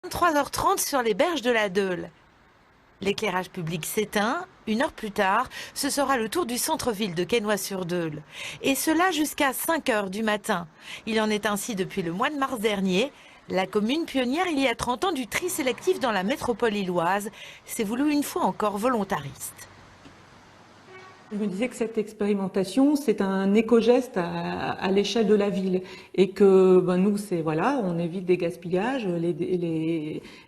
3h30 sur les berges de la Deûle. L'éclairage public s'éteint. 1 heure plus tard, ce sera le tour du centre-ville de Quesnoy-sur-Deûle. Et cela jusqu'à 5 heures du matin. Il en est ainsi depuis le mois de mars dernier. La commune pionnière il y a 30 ans du tri sélectif dans la métropole illoise s'est voulu une fois encore volontariste. Je me disais que cette expérimentation, c'est un éco-geste à l'échelle de la ville et que nous, c'est voilà, on évite des gaspillages,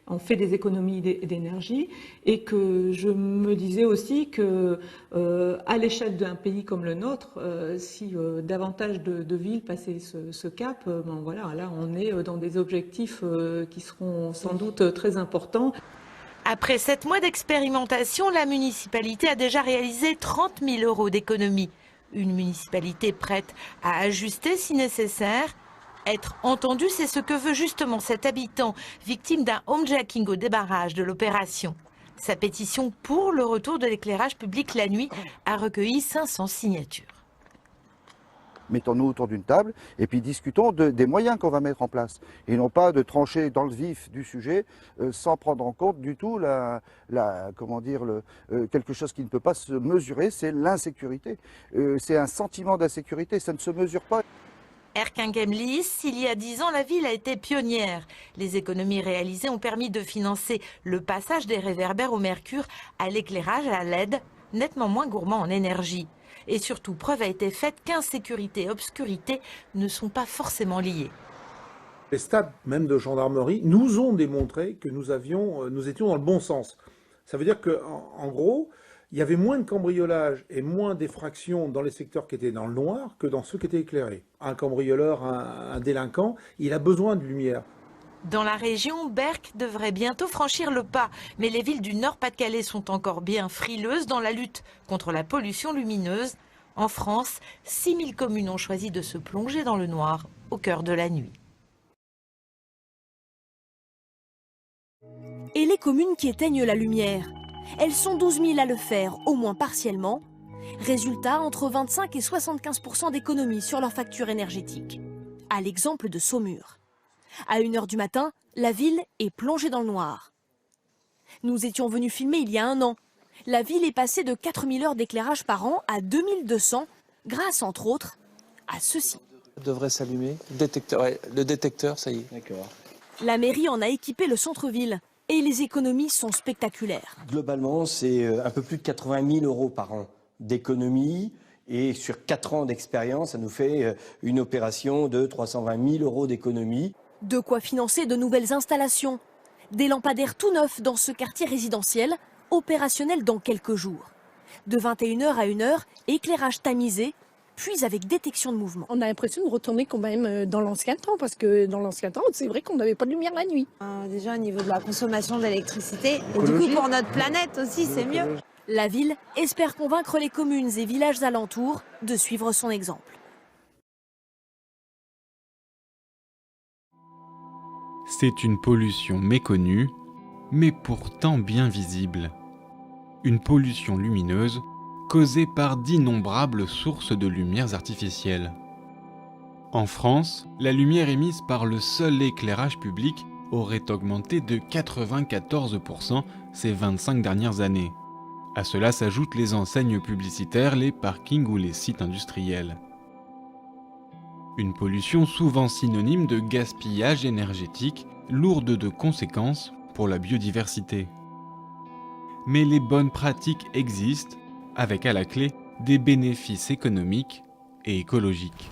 on fait des économies d'énergie et que je me disais aussi que à l'échelle d'un pays comme le nôtre, si davantage de villes passaient ce cap, voilà, là on est dans des objectifs qui seront sans doute très importants. Après 7 mois d'expérimentation, la municipalité a déjà réalisé 30 000 € d'économies. Une municipalité prête à ajuster si nécessaire. Être entendu, c'est ce que veut justement cet habitant, victime d'un homejacking au débarrage de l'opération. Sa pétition pour le retour de l'éclairage public la nuit a recueilli 500 signatures. Mettons-nous autour d'une table et puis discutons des moyens qu'on va mettre en place. Et non pas de trancher dans le vif du sujet sans prendre en compte du tout quelque chose qui ne peut pas se mesurer, c'est l'insécurité. C'est un sentiment d'insécurité, ça ne se mesure pas. Erquinghem-Lys, il y a 10 ans, la ville a été pionnière. Les économies réalisées ont permis de financer le passage des réverbères au mercure à l'éclairage à LED, nettement moins gourmand en énergie. Et surtout, preuve a été faite qu'insécurité et obscurité ne sont pas forcément liées. Les stades même de gendarmerie nous ont démontré que nous étions dans le bon sens. Ça veut dire qu'en gros, il y avait moins de cambriolage et moins d'effractions dans les secteurs qui étaient dans le noir que dans ceux qui étaient éclairés. Un cambrioleur, un délinquant, il a besoin de lumière. Dans la région, Berck devrait bientôt franchir le pas. Mais les villes du Nord-Pas-de-Calais sont encore bien frileuses dans la lutte contre la pollution lumineuse. En France, 6000 communes ont choisi de se plonger dans le noir au cœur de la nuit. Et les communes qui éteignent la lumière? Elles sont 12 000 à le faire, au moins partiellement. Résultat, entre 25 et 75% d'économies sur leur facture énergétique. À l'exemple de Saumur. À 1 heure du matin, la ville est plongée dans le noir. Nous étions venus filmer il y a 1 an. La ville est passée de 4000 heures d'éclairage par an à 2200, grâce entre autres à ceci. Ça devrait s'allumer. Le détecteur, ça y est. D'accord. La mairie en a équipé le centre-ville et les économies sont spectaculaires. Globalement, c'est un peu plus de 80 000 € par an d'économies. Et sur 4 ans d'expérience, ça nous fait une opération de 320 000 € d'économies. De quoi financer de nouvelles installations. Des lampadaires tout neufs dans ce quartier résidentiel, opérationnel dans quelques jours. De 21h à 1h, éclairage tamisé, puis avec détection de mouvement. On a l'impression de retourner quand même dans l'ancien temps, parce que dans l'ancien temps, c'est vrai qu'on n'avait pas de lumière la nuit. Déjà au niveau de la consommation d'électricité, et du coup pour notre planète aussi, c'est mieux. La ville espère convaincre les communes et villages alentours de suivre son exemple. C'est une pollution méconnue, mais pourtant bien visible. Une pollution lumineuse causée par d'innombrables sources de lumières artificielles. En France, la lumière émise par le seul éclairage public aurait augmenté de 94% ces 25 dernières années. À cela s'ajoutent les enseignes publicitaires, les parkings ou les sites industriels. Une pollution souvent synonyme de gaspillage énergétique, lourde de conséquences pour la biodiversité. Mais les bonnes pratiques existent, avec à la clé des bénéfices économiques et écologiques.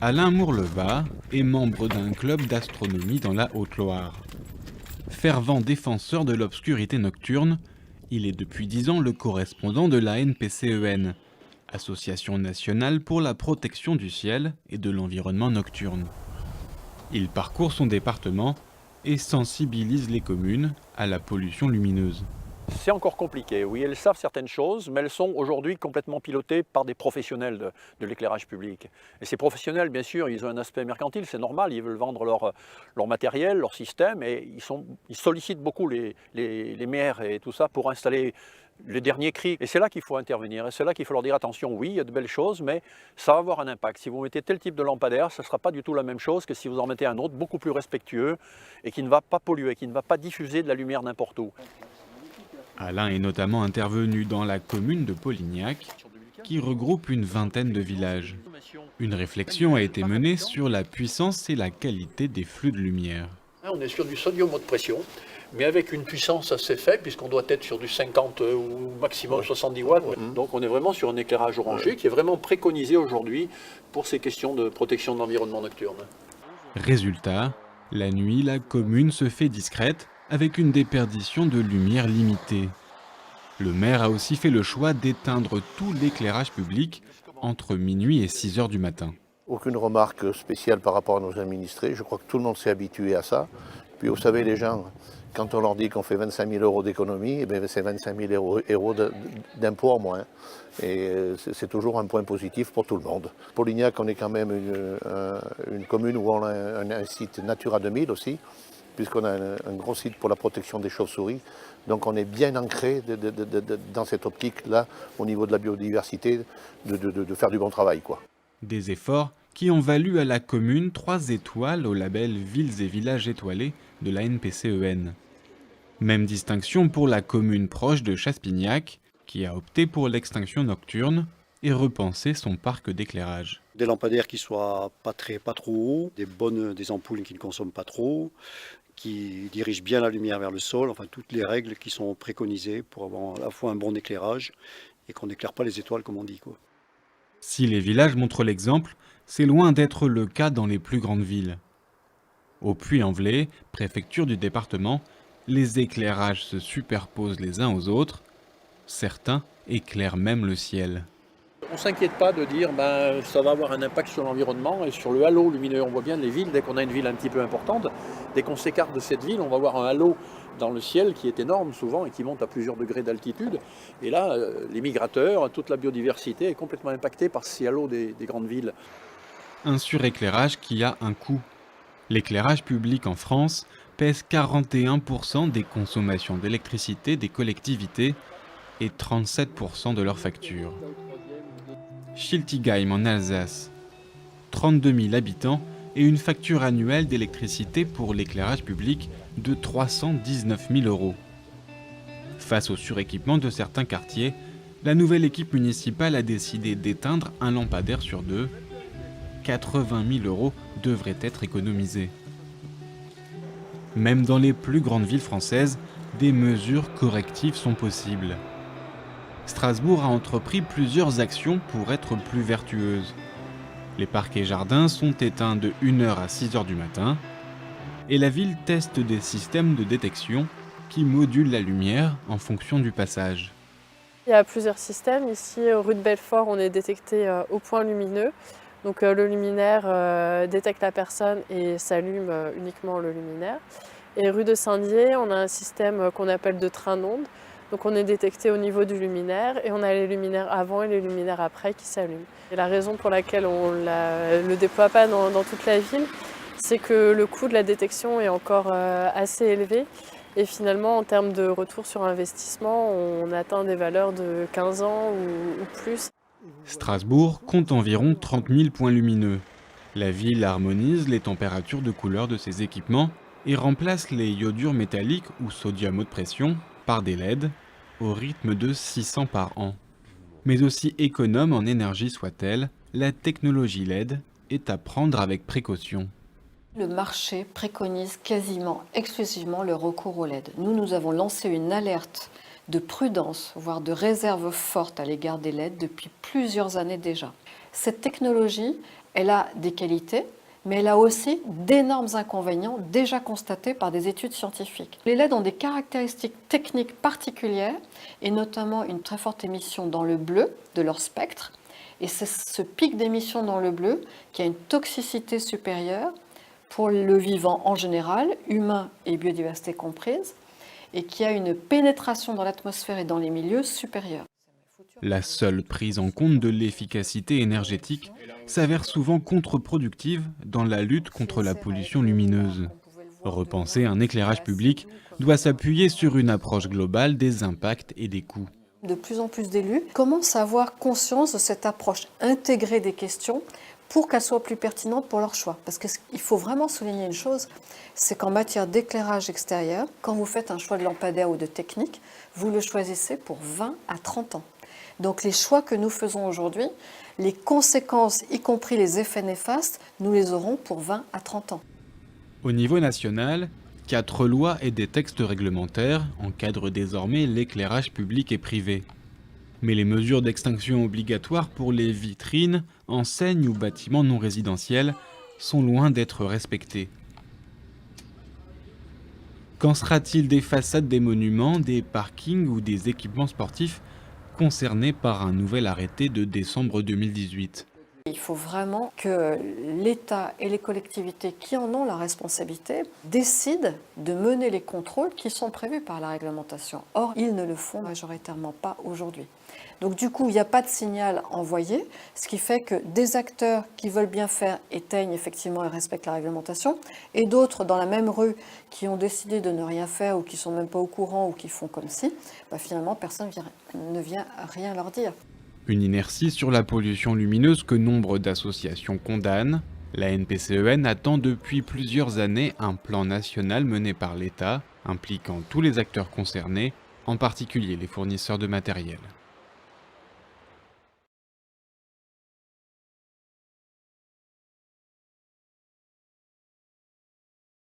Alain Mourleva est membre d'un club d'astronomie dans la Haute-Loire. Fervent défenseur de l'obscurité nocturne, il est depuis 10 ans le correspondant de la NPCEN, Association nationale pour la protection du ciel et de l'environnement nocturne. Il parcourt son département et sensibilise les communes à la pollution lumineuse. C'est encore compliqué, oui, elles savent certaines choses, mais elles sont aujourd'hui complètement pilotées par des professionnels de l'éclairage public. Et ces professionnels, bien sûr, ils ont un aspect mercantile, c'est normal, ils veulent vendre leur matériel, leur système, et ils sollicitent beaucoup les maires et tout ça pour installer les derniers cris. Et c'est là qu'il faut intervenir, et c'est là qu'il faut leur dire attention, oui, il y a de belles choses, mais ça va avoir un impact. Si vous mettez tel type de lampadaire, ce ne sera pas du tout la même chose que si vous en mettez un autre beaucoup plus respectueux et qui ne va pas polluer, qui ne va pas diffuser de la lumière n'importe où. Alain est notamment intervenu dans la commune de Polignac, qui regroupe une vingtaine de villages. Une réflexion a été menée sur la puissance et la qualité des flux de lumière. On est sur du sodium haute pression, mais avec une puissance assez faible, puisqu'on doit être sur du 50 ou maximum 70 watts. Donc on est vraiment sur un éclairage orangé qui est vraiment préconisé aujourd'hui pour ces questions de protection de l'environnement nocturne. Résultat, la nuit, la commune se fait discrète avec une déperdition de lumière limitée. Le maire a aussi fait le choix d'éteindre tout l'éclairage public entre minuit et 6 heures du matin. Aucune remarque spéciale par rapport à nos administrés. Je crois que tout le monde s'est habitué à ça. Puis vous savez, les gens, quand on leur dit qu'on fait 25 000 euros d'économie, eh c'est 25 000 euros d'impôts en moins. Et c'est toujours un point positif pour tout le monde. Polignac, on est quand même une commune où on a un site Natura 2000 aussi, puisqu'on a un gros site pour la protection des chauves-souris. Donc on est bien ancré dans cette optique-là, au niveau de la biodiversité, de faire du bon travail, quoi. Des efforts qui ont valu à la commune 3 étoiles au label Villes et Villages étoilés de la NPCEN. Même distinction pour la commune proche de Chaspignac, qui a opté pour l'extinction nocturne et repensé son parc d'éclairage. Des lampadaires qui soient pas trop hauts, des ampoules qui ne consomment pas trop, qui dirigent bien la lumière vers le sol, enfin toutes les règles qui sont préconisées pour avoir à la fois un bon éclairage et qu'on n'éclaire pas les étoiles comme on dit, quoi. Si les villages montrent l'exemple, c'est loin d'être le cas dans les plus grandes villes. Au Puy-en-Velay, préfecture du département, les éclairages se superposent les uns aux autres. Certains éclairent même le ciel. On ne s'inquiète pas de dire ça va avoir un impact sur l'environnement et sur le halo lumineux. On voit bien les villes, dès qu'on a une ville un petit peu importante, dès qu'on s'écarte de cette ville, on va avoir un halo dans le ciel qui est énorme souvent et qui monte à plusieurs degrés d'altitude. Et là, les migrateurs, toute la biodiversité est complètement impactée par ces halos des grandes villes. Un suréclairage qui a un coût. L'éclairage public en France pèse 41% des consommations d'électricité des collectivités et 37% de leurs factures. Schiltigheim en Alsace, 32 000 habitants et une facture annuelle d'électricité pour l'éclairage public de 319 000 euros. Face au suréquipement de certains quartiers, la nouvelle équipe municipale a décidé d'éteindre un lampadaire sur 2. 80 000 euros devraient être économisés. Même dans les plus grandes villes françaises, des mesures correctives sont possibles. Strasbourg a entrepris plusieurs actions pour être plus vertueuse. Les parcs et jardins sont éteints de 1h à 6h du matin et la ville teste des systèmes de détection qui modulent la lumière en fonction du passage. Il y a plusieurs systèmes. Ici, rue de Belfort, on est détecté au point lumineux. Donc le luminaire détecte la personne et s'allume uniquement le luminaire. Et rue de Saint-Dié, on a un système qu'on appelle de train d'onde. Donc on est détecté au niveau du luminaire et on a les luminaires avant et les luminaires après qui s'allument. Et la raison pour laquelle on ne le déploie pas dans toute la ville, c'est que le coût de la détection est encore assez élevé. Et finalement, en termes de retour sur investissement, on atteint des valeurs de 15 ans ou plus. Strasbourg compte environ 30 000 points lumineux. La ville harmonise les températures de couleur de ses équipements et remplace les iodures métalliques ou sodium haute pression par des LED au rythme de 600 par an. Mais aussi économe en énergie soit-elle, la technologie LED est à prendre avec précaution. Le marché préconise quasiment exclusivement le recours au LED. Nous avons lancé une alerte de prudence, voire de réserve forte à l'égard des LED depuis plusieurs années déjà. Cette technologie, elle a des qualités, mais elle a aussi d'énormes inconvénients déjà constatés par des études scientifiques. Les LED ont des caractéristiques techniques particulières, et notamment une très forte émission dans le bleu de leur spectre. Et c'est ce pic d'émission dans le bleu qui a une toxicité supérieure pour le vivant en général, humain et biodiversité comprise, et qui a une pénétration dans l'atmosphère et dans les milieux supérieure. La seule prise en compte de l'efficacité énergétique s'avère souvent contre-productive dans la lutte contre la pollution lumineuse. Repenser un éclairage public doit s'appuyer sur une approche globale des impacts et des coûts. De plus en plus d'élus commencent à avoir conscience de cette approche intégrée des questions pour qu'elles soient plus pertinentes pour leur choix. Parce qu'il faut vraiment souligner une chose, c'est qu'en matière d'éclairage extérieur, quand vous faites un choix de lampadaire ou de technique, vous le choisissez pour 20 à 30 ans. Donc les choix que nous faisons aujourd'hui, les conséquences, y compris les effets néfastes, nous les aurons pour 20 à 30 ans. Au niveau national, 4 lois et des textes réglementaires encadrent désormais l'éclairage public et privé. Mais les mesures d'extinction obligatoires pour les vitrines, enseignes ou bâtiments non résidentiels sont loin d'être respectées. Qu'en sera-t-il des façades des monuments, des parkings ou des équipements sportifs concernés par un nouvel arrêté de décembre 2018 ? Il faut vraiment que l'État et les collectivités qui en ont la responsabilité décident de mener les contrôles qui sont prévus par la réglementation. Or, ils ne le font majoritairement pas aujourd'hui. Donc du coup, il n'y a pas de signal envoyé, ce qui fait que des acteurs qui veulent bien faire éteignent effectivement et respectent la réglementation, et d'autres dans la même rue qui ont décidé de ne rien faire ou qui ne sont même pas au courant ou qui font comme si, finalement personne ne vient rien leur dire. Une inertie sur la pollution lumineuse que nombre d'associations condamnent. La NPCEN attend depuis plusieurs années un plan national mené par l'État, impliquant tous les acteurs concernés, en particulier les fournisseurs de matériel.